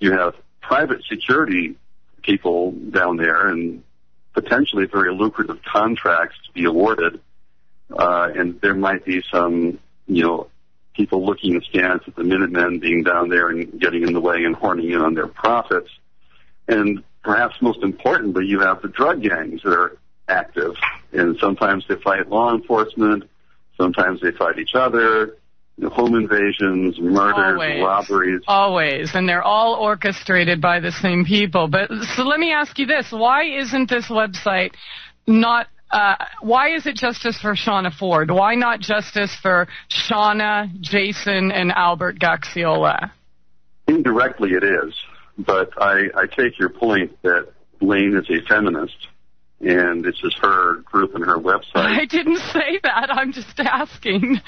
You have private security people down there and potentially very lucrative contracts to be awarded. And there might be some, people looking askance at the Minutemen being down there and getting in the way and horning in on their profits. And perhaps most importantly, you have the drug gangs that are active. And sometimes they fight law enforcement, sometimes they fight each other, home invasions, murders, robberies. Always. And they're all orchestrated by the same people. But so let me ask you this. Why isn't this website why is it justice for Shawna Forde? Why not justice for Shawna, Jason, and Albert Gaxiola? Indirectly it is. But I take your point that Lane is a feminist, and this is her group and her website. I didn't say that. I'm just asking.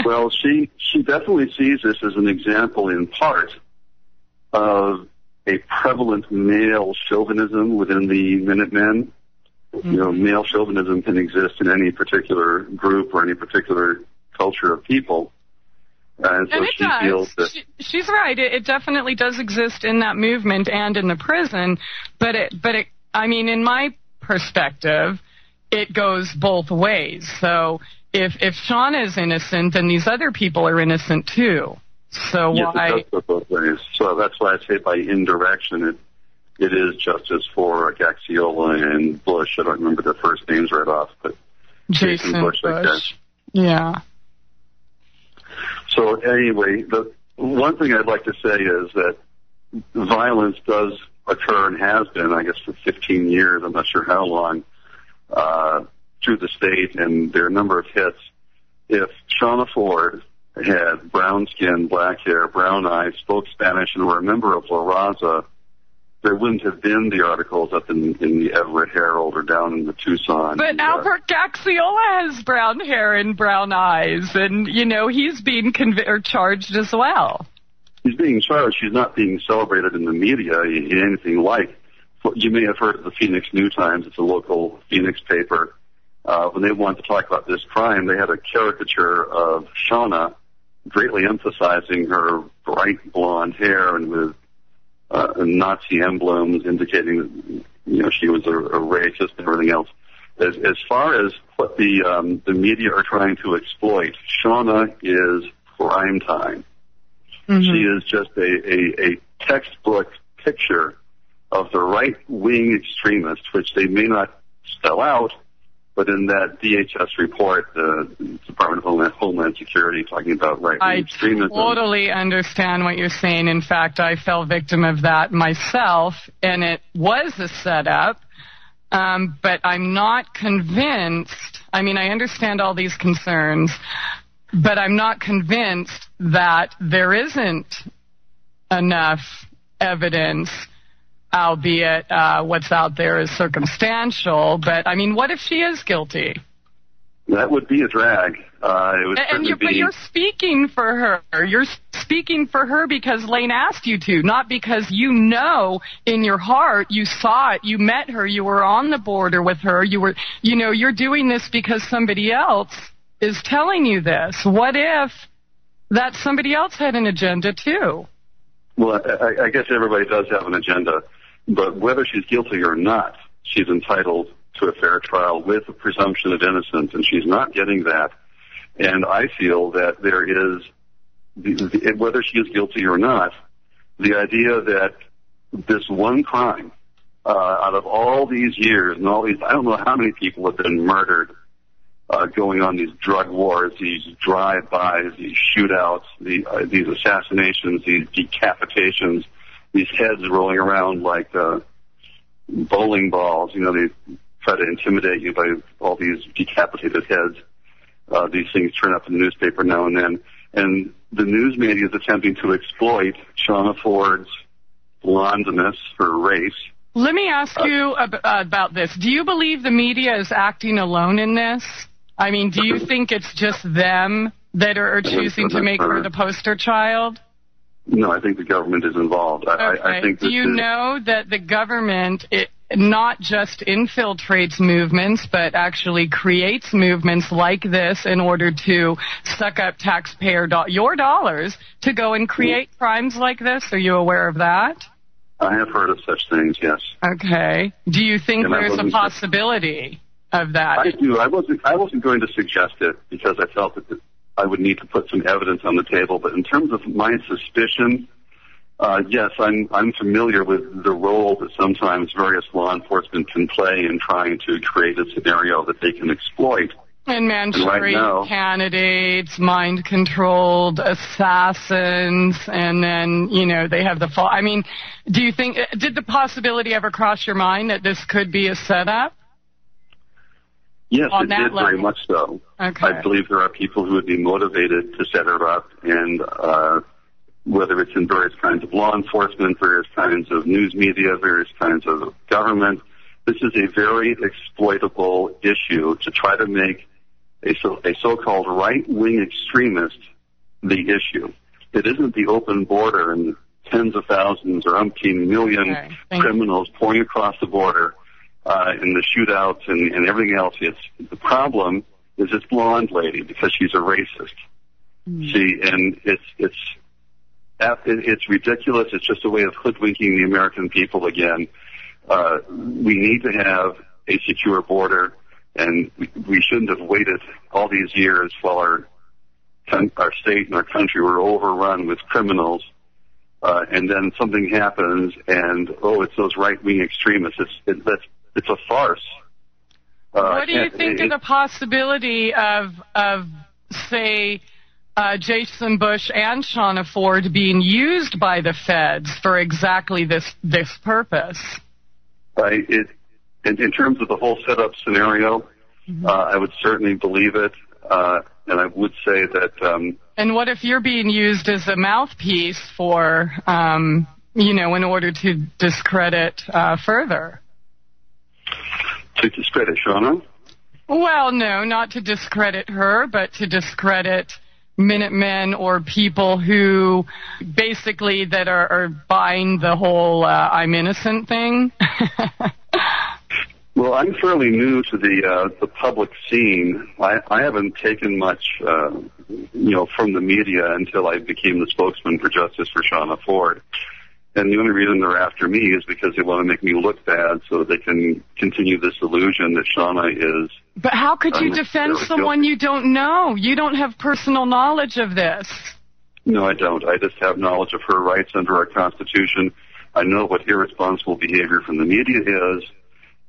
Well, she definitely sees this as an example, in part, of a prevalent male chauvinism within the Minutemen. Mm-hmm. Male chauvinism can exist in any particular group or any particular culture of people. And so she feels that she's right. It definitely does exist in that movement and in the prison. But I mean, in my perspective, it goes both ways. So if Shawna is innocent, then these other people are innocent too. So yes, why? It does go both ways. So that's why I say by indirection, it is justice for Gaxiola and Bush. I don't remember their first names right off, but Jason Bush. I guess. Yeah. So anyway, the one thing I'd like to say is that violence does occur and has been, I guess, for 15 years, I'm not sure how long, through the state, and there are a number of hits. If Shawna Forde had brown skin, black hair, brown eyes, spoke Spanish, and were a member of La Raza, there wouldn't have been the articles up in the Everett Herald or down in the Tucson. But Albert Gaxiola has brown hair and brown eyes, and, he's being charged as well. He's being charged. He's not being celebrated in the media in anything like. You may have heard of the Phoenix New Times. It's a local Phoenix paper. When they wanted to talk about this crime, they had a caricature of Shawna greatly emphasizing her bright blonde hair and with Nazi emblems indicating that she was a racist and everything else. As far as what the media are trying to exploit, Shawna is prime time. Mm-hmm. She is just a textbook picture of the right-wing extremist, which they may not spell out, but in that DHS report, the Department of Homeland Security, talking about right-wing extremism. I totally understand what you're saying. In fact, I fell victim of that myself, and it was a setup, but I'm not convinced. I mean, I understand all these concerns, but I'm not convinced that there isn't enough evidence, albeit what's out there is circumstantial. But, I mean, what if she is guilty? That would be a drag. But you're speaking for her. You're speaking for her because Lane asked you to, not because in your heart you saw it, you met her, you were on the border with her, you're doing this because somebody else is telling you this. What if that somebody else had an agenda too? Well, I guess everybody does have an agenda, but whether she's guilty or not, she's entitled to a fair trial with a presumption of innocence, and she's not getting that. And I feel that there is, whether she is guilty or not, the idea that this one crime, out of all these years and all these, I don't know how many people have been murdered, going on these drug wars, these drive-bys, these shootouts, these assassinations, these decapitations, these heads rolling around like bowling balls. They try to intimidate you by all these decapitated heads. These things turn up in the newspaper now and then. And the news media is attempting to exploit Shawna Forde's blondness, her race. Let me ask you about this. Do you believe the media is acting alone in this? I mean, do you think it's just them that are choosing to make her the poster child? No, I think the government is involved. Okay. I think do you know that the government not just infiltrates movements, but actually creates movements like this in order to suck up taxpayer your dollars to go and create crimes like this? Are you aware of that? I have heard of such things, yes. Okay. Do you think there's a possibility of that? I do. I wasn't going to suggest it because I felt that I would need to put some evidence on the table. But in terms of my suspicion, yes, I'm familiar with the role that sometimes various law enforcement can play in trying to create a scenario that they can exploit. And Manchurian candidates, mind-controlled assassins, and then, they have the fall. I mean, do you think, did the possibility ever cross your mind that this could be a setup? Yes, it did very much so. Okay. I believe there are people who would be motivated to set her up, and whether it's in various kinds of law enforcement, various kinds of news media, various kinds of government, this is a very exploitable issue to try to make a so-called right-wing extremist the issue. It isn't the open border and tens of thousands or umpteen million criminals pouring across the border and the shootouts and everything else. The problem is this blonde lady because she's a racist. And it's ridiculous. It's just a way of hoodwinking the American people again. We need to have a secure border. And we shouldn't have waited all these years while our state and our country were overrun with criminals, and then something happens, and it's those right-wing extremists. It's a farce. What do you think of the possibility of say, Jason Bush and Shawna Forde being used by the feds for exactly this purpose? In terms of the whole setup scenario, I would certainly believe it, and I would say that... and what if you're being used as a mouthpiece for, in order to discredit further? To discredit Shawna? Well, no, not to discredit her, but to discredit Minutemen or people who basically that are buying the whole I'm innocent thing. Well, I'm fairly new to the public scene. I haven't taken much, from the media until I became the spokesman for Justice for Shawna Forde. And the only reason they're after me is because they want to make me look bad so that they can continue this illusion that Shawna is... But how could you defend someone you don't know? You don't have personal knowledge of this. No, I don't. I just have knowledge of her rights under our Constitution. I know what irresponsible behavior from the media is.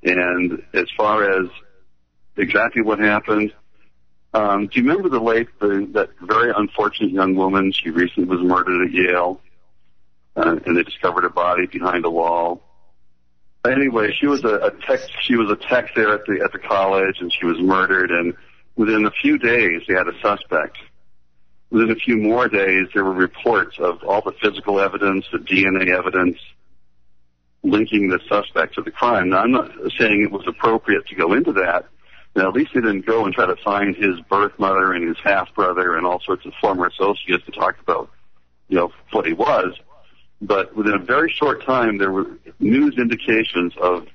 And as far as exactly what happened, do you remember that very unfortunate young woman? She recently was murdered at Yale, and they discovered her body behind a wall. Anyway, she was a tech there at the college, and she was murdered. And within a few days, they had a suspect. Within a few more days, there were reports of all the physical evidence, the DNA evidence, linking the suspect to the crime. Now, I'm not saying it was appropriate to go into that. Now, at least they didn't go and try to find his birth mother and his half-brother and all sorts of former associates to talk about, what he was. But within a very short time, there were news indications of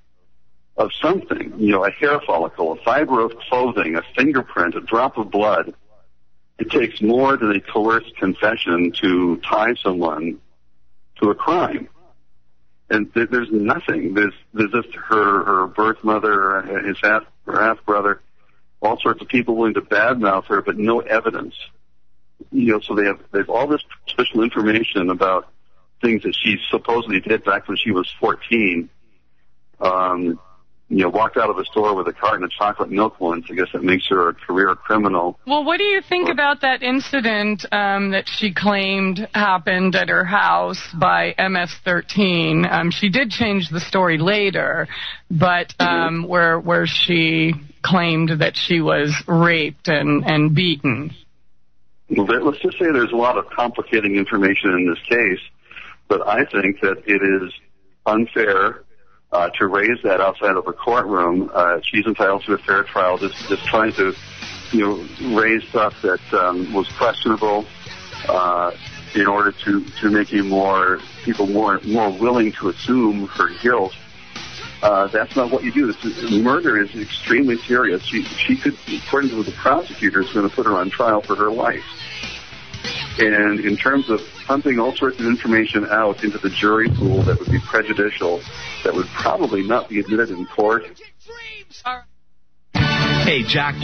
something, a hair follicle, a fiber of clothing, a fingerprint, a drop of blood. It takes more than a coerced confession to tie someone to a crime. And there's nothing. There's just her birth mother, her half-brother, all sorts of people willing to badmouth her, but no evidence. So they have all this special information about things that she supposedly did back when she was 14. Walked out of a store with a carton of chocolate milk once. I guess that makes her a career criminal. Well, what do you think about that incident that she claimed happened at her house by MS-13? She did change the story later, but where she claimed that she was raped and beaten. Well, let's just say there's a lot of complicating information in this case, but I think that it is unfair to raise that outside of a courtroom. She's entitled to a fair trial. Just trying to, raise stuff that was questionable in order to make people more willing to assume her guilt. That's not what you do. Murder is extremely serious. She could, according to the prosecutors, going to put her on trial for her life. And in terms of pumping all sorts of information out into the jury pool that would be prejudicial, that would probably not be admitted in court. Hey, Jack.